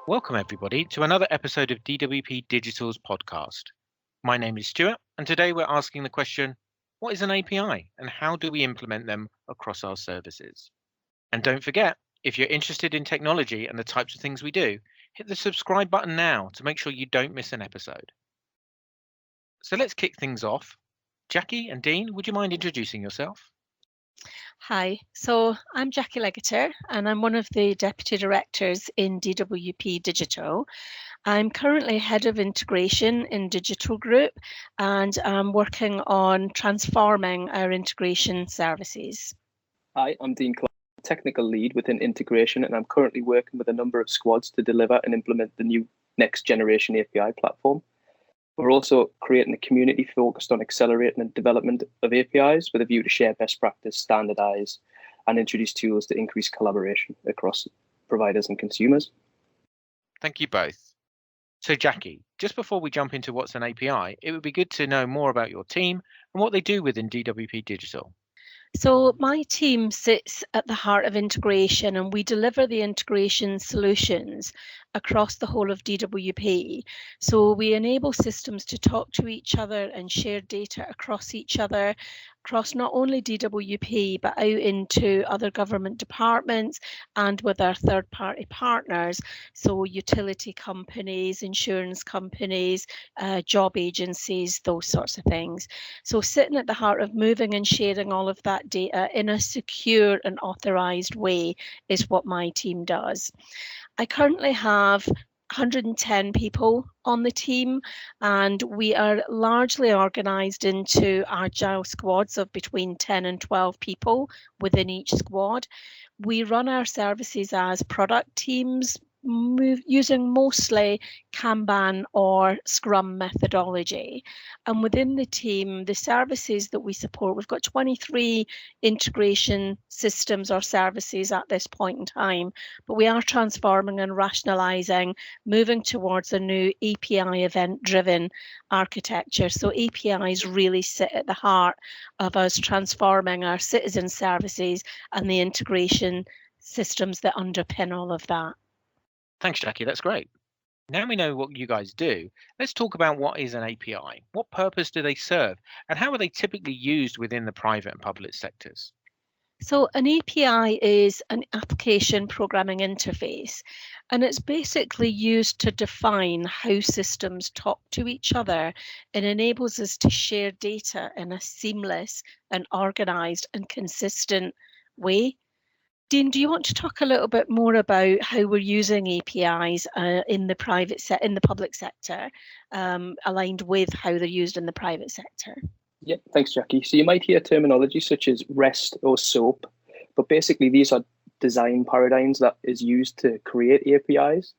Welcome, everybody, to another episode of DWP Digital's podcast. My name is Stuart, and today we're asking the question, what is an API and how do we implement them across our services? And don't forget, if you're interested in technology and the types of things we do, hit the subscribe button now to make sure you don't miss an episode. So let's kick things off. Jacqui and Dean, would you mind introducing yourself? Hi, so I'm Jacqui Leggetter and I'm one of the Deputy Directors in DWP Digital. I'm currently Head of Integration in Digital Group and I'm working on transforming our integration services. Hi, I'm Dean Clark, Technical Lead within Integration, and I'm currently working with a number of squads to deliver and implement the new next generation API platform. We're also creating a community focused on accelerating the development of APIs with a view to share best practice, standardize, and introduce tools to increase collaboration across providers and consumers. Thank you both. So Jacqui, just before we jump into what's an API, it would be good to know more about your team and what they do within DWP Digital. So my team sits at the heart of integration and we deliver the integration solutions across the whole of DWP. So we enable systems to talk to each other and share data across each other, across not only DWP, but out into other government departments and with our third-party partners. So utility companies, insurance companies, job agencies, those sorts of things. So sitting at the heart of moving and sharing all of that data in a secure and authorized way is what my team does. I currently have 110 people on the team, and we are largely organised into agile squads of between 10 and 12 people within each squad. We run our services as product teams, using mostly Kanban or Scrum methodology. And within the team, the services that we support, we've got 23 integration systems or services at this point in time, but we are transforming and rationalizing, moving towards a new API event-driven architecture. So APIs really sit at the heart of us transforming our citizen services and the integration systems that underpin all of that. Thanks, Jacqui. That's great. Now we know what you guys do. Let's talk about what is an API. What purpose do they serve? And how are they typically used within the private and public sectors? So an API is an application programming interface, and it's basically used to define how systems talk to each other and enables us to share data in a seamless and organized and consistent way. Dean, do you want to talk a little bit more about how we're using APIs in the public sector, aligned with how they're used in the private sector? Yeah, thanks, Jacqui. So you might hear terminology such as REST or SOAP, but basically these are design paradigms that is used to create APIs.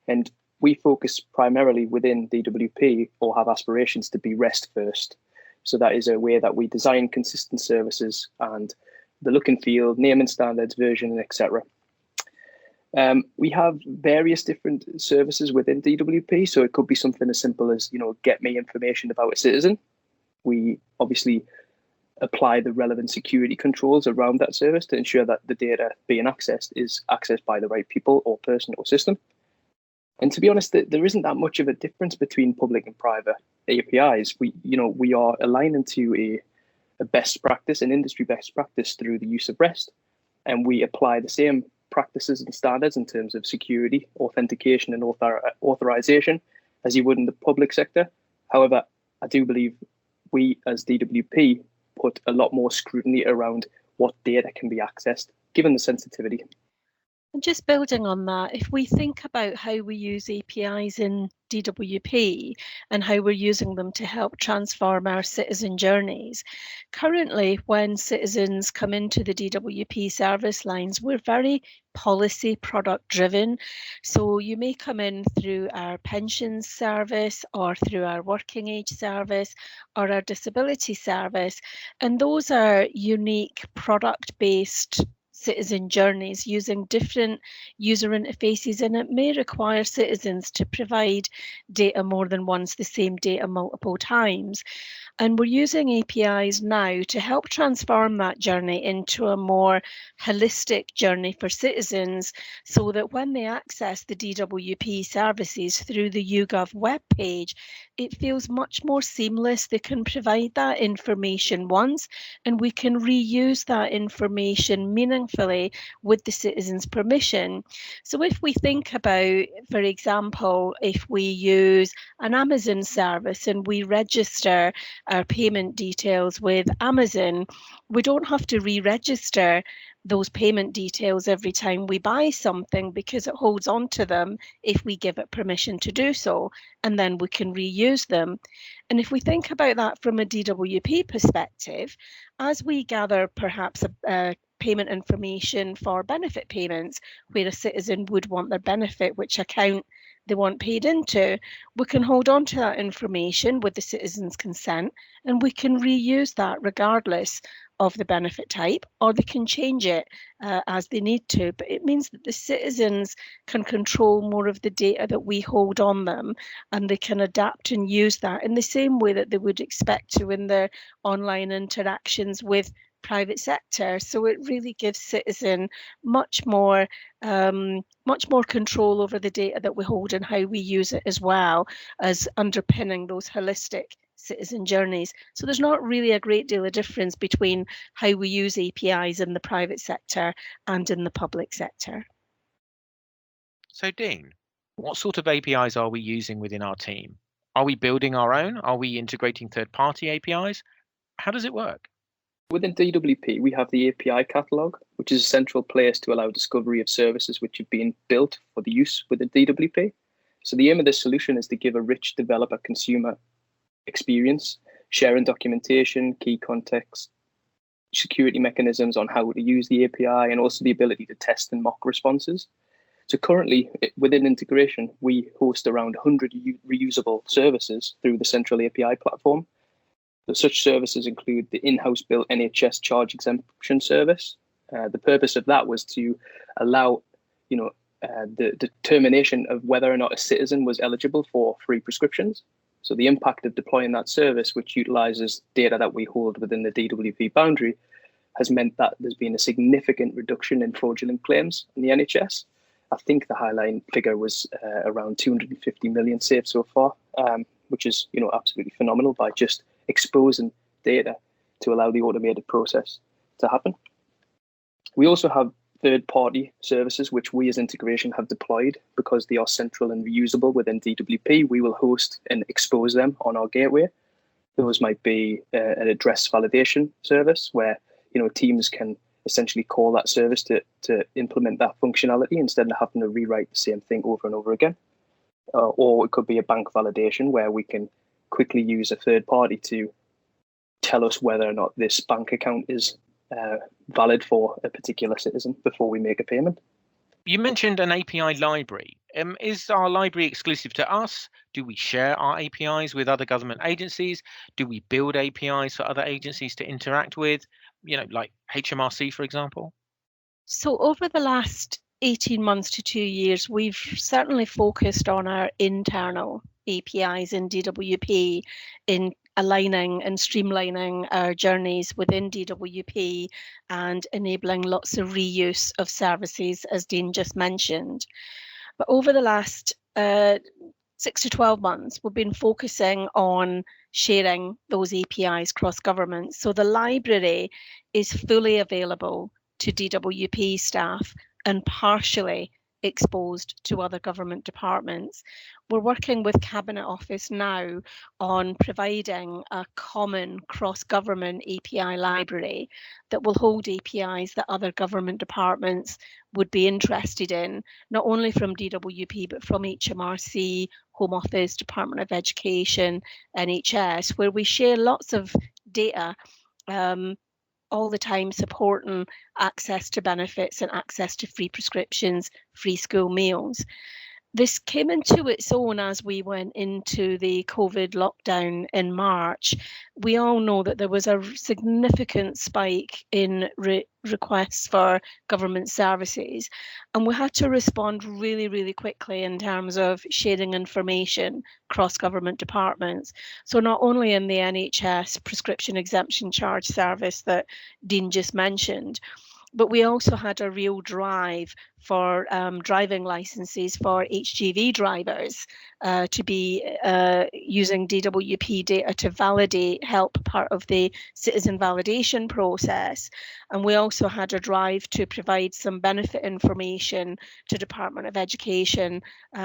And we focus primarily within DWP or have aspirations to be REST first. So that is a way that we design consistent services and the look and feel, naming standards, version, etc. We have various different services within DWP. So it could be something as simple as, get me information about a citizen. We obviously apply the relevant security controls around that service to ensure that the data being accessed is accessed by the right people or person or system. And to be honest, there isn't that much of a difference between public and private APIs. We are aligning to a best practice, an industry best practice through the use of REST. And we apply the same practices and standards in terms of security, authentication, and authorization as you would in the public sector. However, I do believe we as DWP put a lot more scrutiny around what data can be accessed, given the sensitivity. And just building on that, if we think about how we use APIs in DWP and how we're using them to help transform our citizen journeys, currently when citizens come into the DWP service lines, we're very policy product driven. So you may come in through our pensions service or through our working age service or our disability service, and those are unique product-based citizen journeys using different user interfaces, and it may require citizens to provide data more than once, the same data multiple times. And we're using APIs now to help transform that journey into a more holistic journey for citizens, so that when they access the DWP services through the YouGov webpage, it feels much more seamless. They can provide that information once, and we can reuse that information meaningfully with the citizen's permission. So if we think about, for example, if we use an Amazon service and we register our payment details with Amazon, we don't have to re-register those payment details every time we buy something, because it holds on to them if we give it permission to do so, and then we can reuse them. And if we think about that from a DWP perspective, as we gather perhaps a payment information for benefit payments, where a citizen would want their benefit, which account they want paid into, we can hold on to that information with the citizen's consent, and we can reuse that regardless of the benefit type, or they can change it as they need to. But it means that the citizens can control more of the data that we hold on them, and they can adapt and use that in the same way that they would expect to in their online interactions with private sector. So it really gives citizen much more control over the data that we hold and how we use it, as well as underpinning those holistic citizen journeys. So there's not really a great deal of difference between how we use APIs in the private sector and in the public sector. So Dean, what sort of APIs are we using within our team? Are we building our own? Are we integrating third-party APIs? How does it work? Within DWP, we have the API catalog, which is a central place to allow discovery of services which have been built for the use within DWP. So the aim of this solution is to give a rich developer-consumer experience, sharing documentation, key context, security mechanisms on how to use the API, and also the ability to test and mock responses. So currently, within integration, we host around 100 reusable services through the central API platform. So such services include the in-house built NHS charge exemption service. The purpose of that was to allow, the determination of whether or not a citizen was eligible for free prescriptions. So the impact of deploying that service, which utilizes data that we hold within the DWP boundary, has meant that there's been a significant reduction in fraudulent claims in the NHS. I think the highline figure was around 250 million saved so far, which is absolutely phenomenal by just exposing data to allow the automated process to happen. We also have third-party services which we as integration have deployed because they are central and reusable within DWP. We will host and expose them on our gateway. Those might be an address validation service where teams can essentially call that service to implement that functionality instead of having to rewrite the same thing over and over again. Or it could be a bank validation where we can quickly use a third party to tell us whether or not this bank account is valid for a particular citizen before we make a payment. You mentioned an API library. Is our library exclusive to us? Do we share our APIs with other government agencies? Do we build APIs for other agencies to interact with, like HMRC, for example? So over the last 18 months to 2 years, we've certainly focused on our internal APIs in DWP, in aligning and streamlining our journeys within DWP and enabling lots of reuse of services, as Dean just mentioned. But over the last 6 to 12 months, we've been focusing on sharing those APIs cross government. So the library is fully available to DWP staff and partially exposed to other government departments. We're working with Cabinet Office now on providing a common cross-government API library that will hold APIs that other government departments would be interested in, not only from DWP, but from HMRC, Home Office, Department of Education, NHS, where we share lots of data all the time, supporting access to benefits and access to free prescriptions, free school meals. This came into its own as we went into the COVID lockdown in March. We all know that there was a significant spike in requests for government services, and we had to respond really, really quickly in terms of sharing information across government departments. So not only in the NHS prescription exemption charge service that Dean just mentioned, but we also had a real drive for driving licenses for HGV drivers to be using DWP data to validate, help part of the citizen validation process. And we also had a drive to provide some benefit information to Department of Education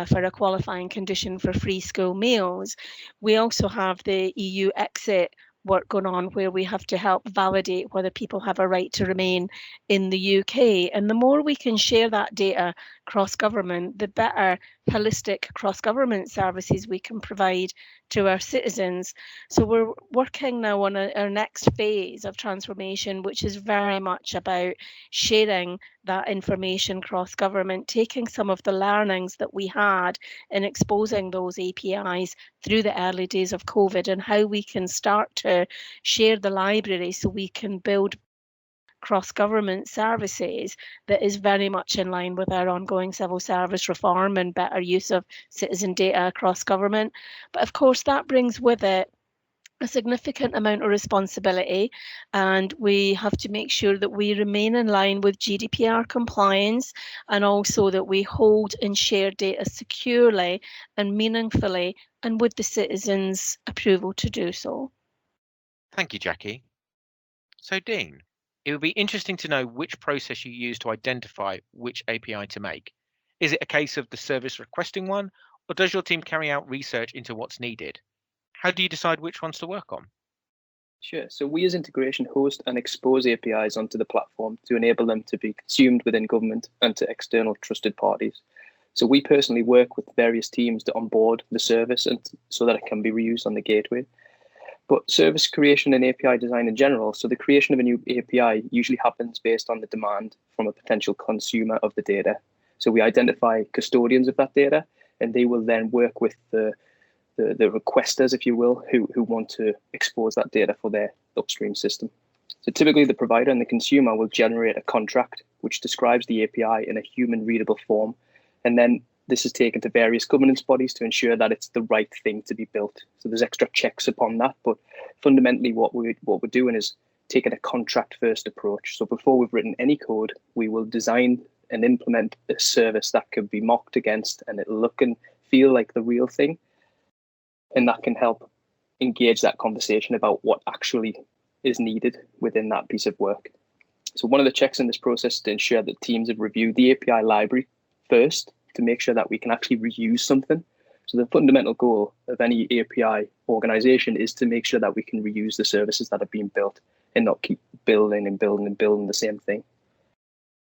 for a qualifying condition for free school meals. We also have the EU exit work going on where we have to help validate whether people have a right to remain in the UK. And the more we can share that data cross-government, the better holistic cross-government services we can provide to our citizens. So we're working now on our next phase of transformation, which is very much about sharing that information cross-government, taking some of the learnings that we had in exposing those APIs through the early days of COVID and how we can start to share the library so we can build cross-government services that is very much in line with our ongoing civil service reform and better use of citizen data across government. But of course, that brings with it a significant amount of responsibility, and we have to make sure that we remain in line with GDPR compliance and also that we hold and share data securely and meaningfully and with the citizens' approval to do so. Thank you, Jacqui. So, Dean, it would be interesting to know which process you use to identify which API to make. Is it a case of the service requesting one, or does your team carry out research into what's needed? How do you decide which ones to work on? Sure. So we as integration host and expose APIs onto the platform to enable them to be consumed within government and to external trusted parties. So we personally work with various teams to onboard the service and so that it can be reused on the gateway. But service creation and API design in general, so the creation of a new API usually happens based on the demand from a potential consumer of the data. So we identify custodians of that data, and they will then work with the requesters, if you will, who want to expose that data for their upstream system. So typically the provider and the consumer will generate a contract which describes the API in a human readable form. And then this is taken to various governance bodies to ensure that it's the right thing to be built. So there's extra checks upon that. But fundamentally what we're doing is taking a contract first approach. So before we've written any code, we will design and implement a service that could be mocked against and it'll look and feel like the real thing. And that can help engage that conversation about what actually is needed within that piece of work. So one of the checks in this process is to ensure that teams have reviewed the API library first to make sure that we can actually reuse something. So the fundamental goal of any API organization is to make sure that we can reuse the services that are being built and not keep building and building and building the same thing.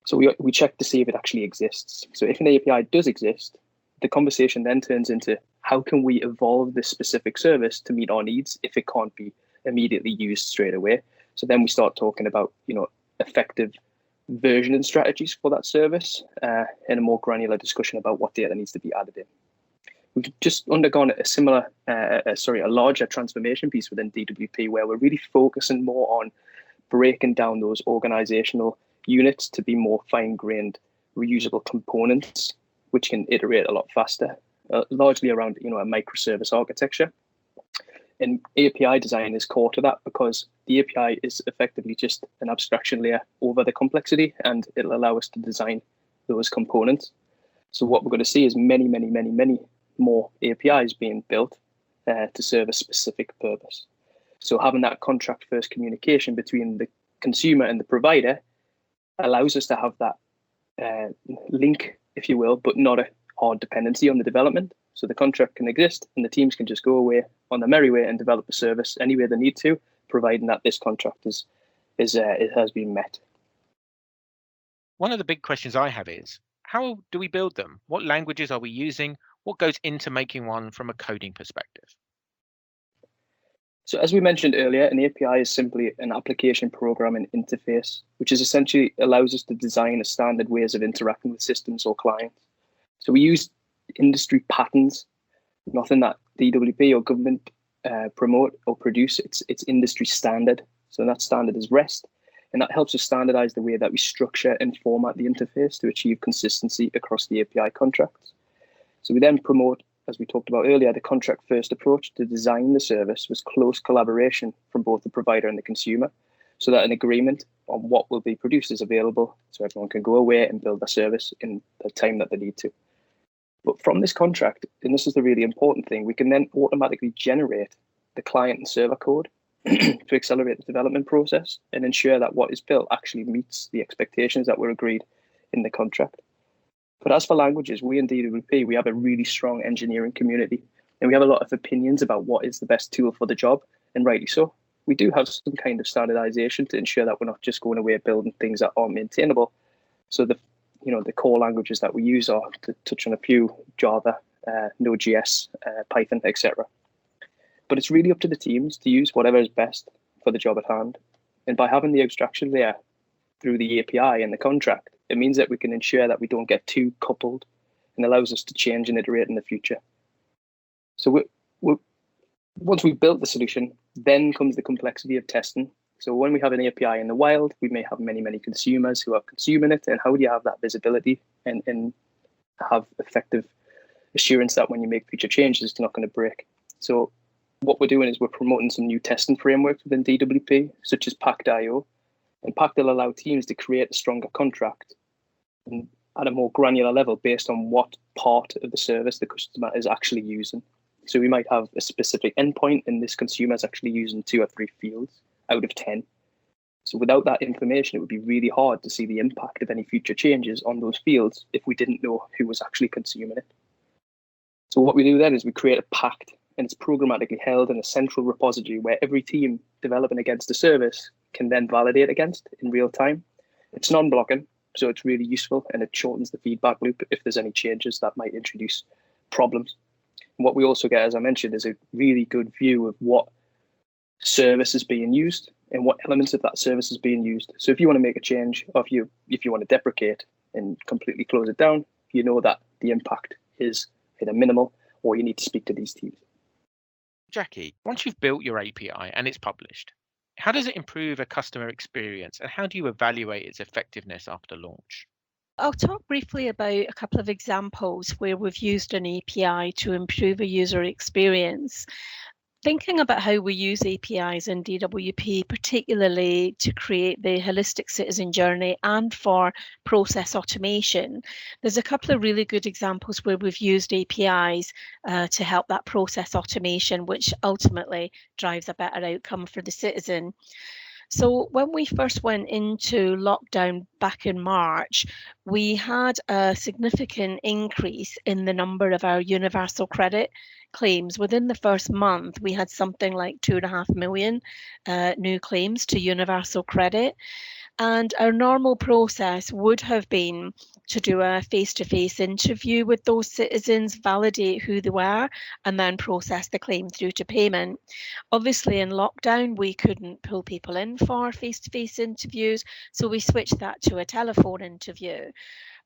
So we check to see if it actually exists. So if an API does exist, the conversation then turns into how can we evolve this specific service to meet our needs if it can't be immediately used straight away. So then we start talking about, effective versioning strategies for that service and a more granular discussion about what data needs to be added in. We've just undergone a larger transformation piece within DWP where we're really focusing more on breaking down those organizational units to be more fine-grained, reusable components, which can iterate a lot faster, largely around a microservice architecture. And API design is core to that because the API is effectively just an abstraction layer over the complexity, and it'll allow us to design those components. So what we're going to see is many, many, many, many more APIs being built to serve a specific purpose. So having that contract first communication between the consumer and the provider allows us to have that link, if you will, but not a hard dependency on the development. So the contract can exist and the teams can just go away on their merry way and develop a service any way they need to, providing that this contract it has been met. One of the big questions I have is, how do we build them? What languages are we using? What goes into making one from a coding perspective? So as we mentioned earlier, an API is simply an application programming interface, which is essentially allows us to design a standard ways of interacting with systems or clients. So we use industry patterns, nothing that DWP or government promote or produce. It's industry standard. So that standard is REST, and that helps us standardize the way that we structure and format the interface to achieve consistency across the API contracts. So we then promote, as we talked about earlier, the contract first approach to design the service was close collaboration from both the provider and the consumer, so that an agreement on what will be produced is available so everyone can go away and build their service in the time that they need to. But from this contract, and this is the really important thing, we can then automatically generate the client and server code to accelerate the development process and ensure that what is built actually meets the expectations that were agreed in the contract. But as for languages, we in DWP, we have a really strong engineering community, and we have a lot of opinions about what is the best tool for the job, and rightly so. We do have some kind of standardization to ensure that we're not just going away building things that aren't maintainable. So the core languages that we use are, to touch on a few, Java, Node.js, Python, etc. But it's really up to the teams to use whatever is best for the job at hand. And by having the abstraction layer through the API and the contract, it means that we can ensure that we don't get too coupled, and allows us to change and iterate in the future. So once we've built the solution, then comes the complexity of testing. So when we have an API in the wild, we may have many, many consumers who are consuming it. And how do you have that visibility and have effective assurance that when you make future changes, it's not going to break? So what we're doing is we're promoting some new testing frameworks within DWP, such as Pact.io. And Pact will allow teams to create a stronger contract and at a more granular level based on what part of the service the customer is actually using. So we might have a specific endpoint, and this consumer is actually using 2 or 3 fields out of 10. So without that information, it would be really hard to see the impact of any future changes on those fields if we didn't know who was actually consuming it. So what we do then is we create a pact, and it's programmatically held in a central repository where every team developing against a service can then validate against in real time. It's non-blocking, so it's really useful, and it shortens the feedback loop if there's any changes that might introduce problems. And what we also get, as I mentioned, is a really good view of what service is being used and what elements of that service is being used. So if you want to make a change, or if you want to deprecate and completely close it down, you know that the impact is either minimal or you need to speak to these teams. Jacqui, once you've built your API and it's published, how does it improve a customer experience, and how do you evaluate its effectiveness after launch? I'll talk briefly about a couple of examples where we've used an API to improve a user experience. Thinking about how we use APIs in DWP, particularly to create the holistic citizen journey and for process automation, there's a couple of really good examples where we've used APIs to help that process automation, which ultimately drives a better outcome for the citizen. So when we first went into lockdown back in March, we had a significant increase in the number of our universal credit claims. Within the first month, we had something like 2.5 million new claims to universal credit. And our normal process would have been to do a face-to-face interview with those citizens, validate who they were, and then process the claim through to payment. Obviously, in lockdown, we couldn't pull people in for face-to-face interviews, so we switched that to a telephone interview.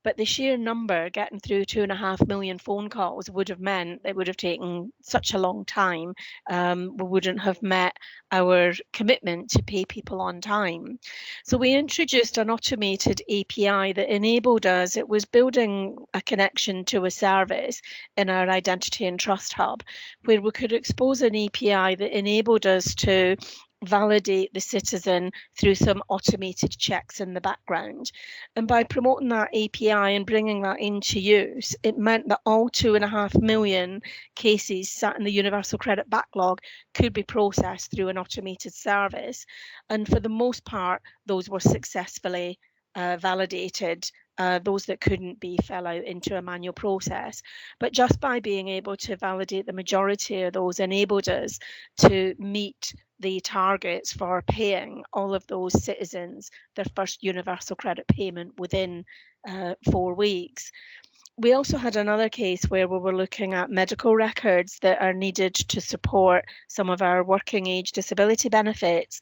But the sheer number, getting through 2.5 million phone calls, would have meant it would have taken such a long time. We wouldn't have met our commitment to pay people on time. So we introduced an automated API that enabled us. It was building a connection to a service in our Identity and Trust Hub, where we could expose an API that enabled us to validate the citizen through some automated checks in the background. And by promoting that API and bringing that into use, it meant that all 2.5 million cases sat in the universal credit backlog could be processed through an automated service. And for the most part, those were successfully validated. Those that couldn't be fell out into a manual process. But just by being able to validate the majority of those enabled us to meet the targets for paying all of those citizens their first universal credit payment within 4 weeks. We also had another case where we were looking at medical records that are needed to support some of our working age disability benefits.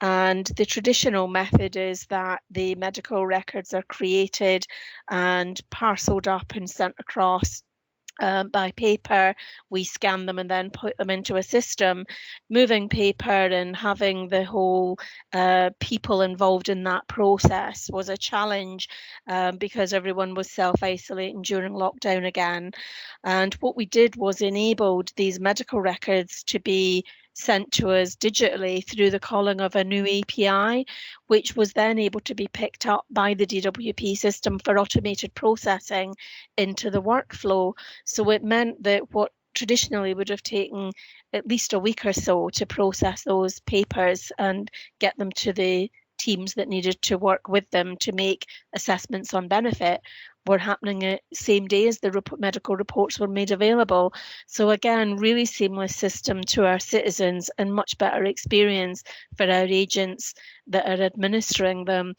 And the traditional method is that the medical records are created and parceled up and sent across by paper. We scan them and then put them into a system. Moving paper and having the whole people involved in that process was a challenge, because everyone was self-isolating during lockdown again. And what we did was enabled these medical records to be sent to us digitally through the calling of a new API, which was then able to be picked up by the DWP system for automated processing into the workflow. So it meant that what traditionally would have taken at least a week or so to process those papers and get them to the teams that needed to work with them to make assessments on benefit were happening at same day as the medical reports were made available. So again, really seamless system to our citizens and much better experience for our agents that are administering them.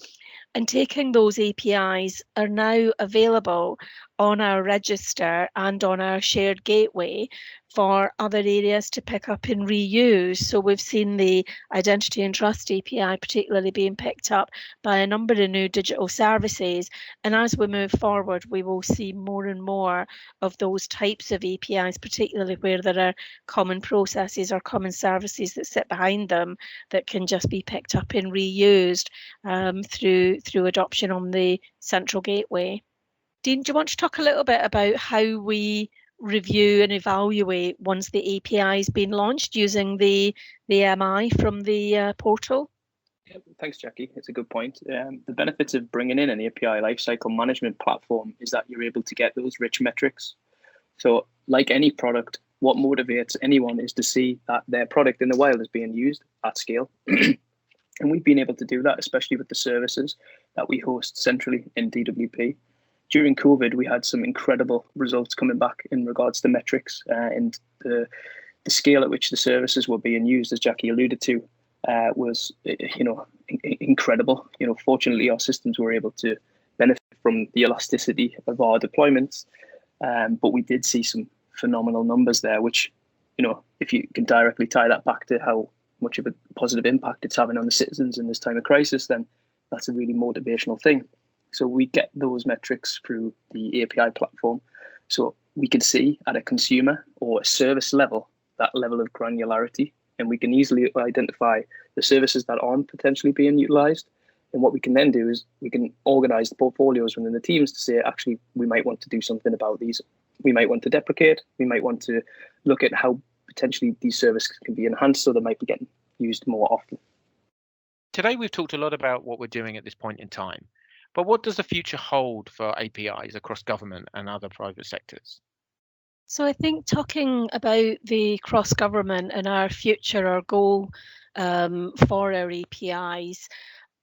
And taking those APIs are now available on our register and on our shared gateway for other areas to pick up and reuse. So we've seen the Identity and Trust API particularly being picked up by a number of new digital services. And as we move forward, we will see more and more of those types of APIs, particularly where there are common processes or common services that sit behind them that can just be picked up and reused through adoption on the central gateway. Dean, do you want to talk a little bit about how we review and evaluate once the API has been launched using the MI from the portal? Yeah, thanks, Jacqui. It's a good point. The benefits of bringing in an API lifecycle management platform is that you're able to get those rich metrics. So like any product, what motivates anyone is to see that their product in the wild is being used at scale. And we've been able to do that, especially with the services that we host centrally in DWP. During COVID, we had some incredible results coming back in regards to metrics and the scale at which the services were being used, as Jacqui alluded to, was incredible. Fortunately, our systems were able to benefit from the elasticity of our deployments, but we did see some phenomenal numbers there, which, if you can directly tie that back to how much of a positive impact it's having on the citizens in this time of crisis, then that's a really motivational thing. So we get those metrics through the API platform. So we can see at a consumer or a service level, that level of granularity, and we can easily identify the services that aren't potentially being utilized. And what we can then do is we can organize the portfolios within the teams to say, actually, we might want to do something about these. We might want to deprecate. We might want to look at how potentially these services can be enhanced so they might be getting used more often. Today, we've talked a lot about what we're doing at this point in time, but what does the future hold for APIs across government and other private sectors? So I think talking about the cross-government and our future, our goal for our APIs,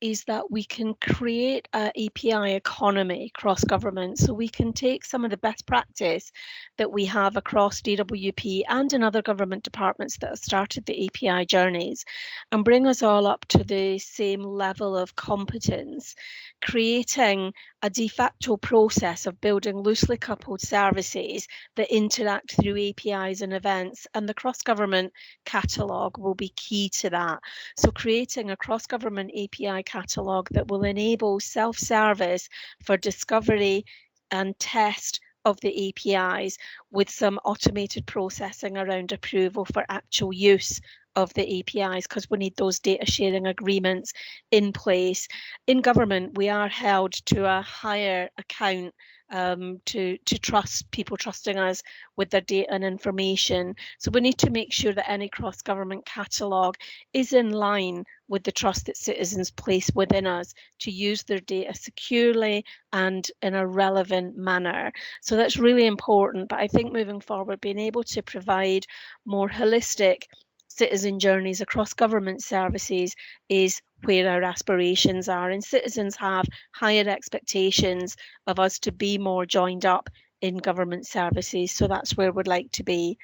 is that we can create an API economy cross-government. So we can take some of the best practice that we have across DWP and in other government departments that have started the API journeys and bring us all up to the same level of competence, creating a de facto process of building loosely coupled services that interact through APIs and events, and the cross-government catalogue will be key to that. So creating a cross-government API catalogue that will enable self-service for discovery and test of the APIs with some automated processing around approval for actual use of the APIs, because we need those data sharing agreements in place. In government, we are held to a higher account to trust people trusting us with their data and information. So we need to make sure that any cross-government catalogue is in line with the trust that citizens place within us to use their data securely and in a relevant manner. So that's really important. But I think moving forward, being able to provide more holistic citizen journeys across government services is where our aspirations are, and citizens have higher expectations of us to be more joined up in government services. So that's where we'd like to be.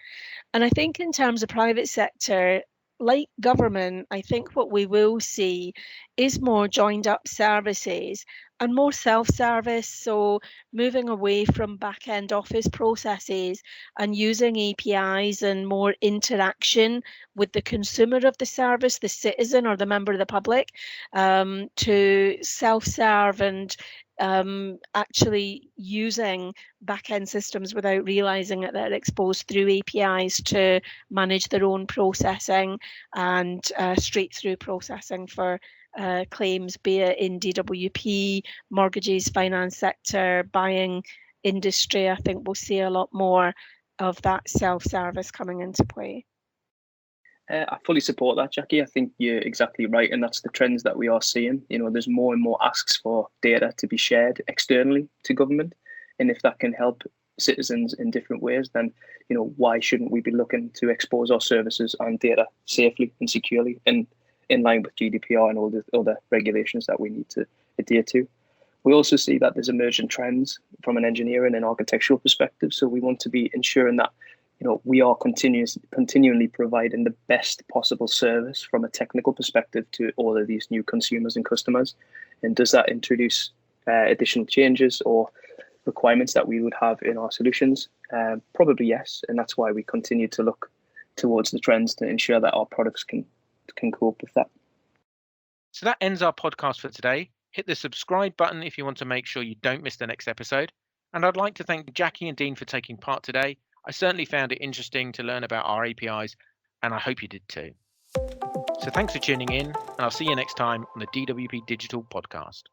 And I think in terms of private sector, like government, I think what we will see is more joined up services and more self-service. So moving away from back-end office processes and using APIs and more interaction with the consumer of the service, the citizen or the member of the public, to self-serve and actually using back-end systems without realizing it, that are exposed through APIs to manage their own processing and straight-through processing for claims, be it in DWP, mortgages, finance sector, buying industry. I think we'll see a lot more of that self-service coming into play. I fully support that, Jacqui. I think you're exactly right, and that's the trends that we are seeing. There's more and more asks for data to be shared externally to government, and if that can help citizens in different ways, then why shouldn't we be looking to expose our services and data safely and securely, and in line with GDPR and all the other regulations that we need to adhere to. We also see that there's emergent trends from an engineering and architectural perspective, so we want to be ensuring that we are continually providing the best possible service from a technical perspective to all of these new consumers and customers. And does that introduce additional changes or requirements that we would have in our solutions? Probably yes, and that's why we continue to look towards the trends to ensure that our products can cope with that. So that ends our podcast for today. Hit the subscribe button if you want to make sure you don't miss the next episode. And I'd like to thank Jacqui and Dean for taking part today. I certainly found it interesting to learn about our APIs, and I hope you did too. So thanks for tuning in, and I'll see you next time on the DWP Digital podcast.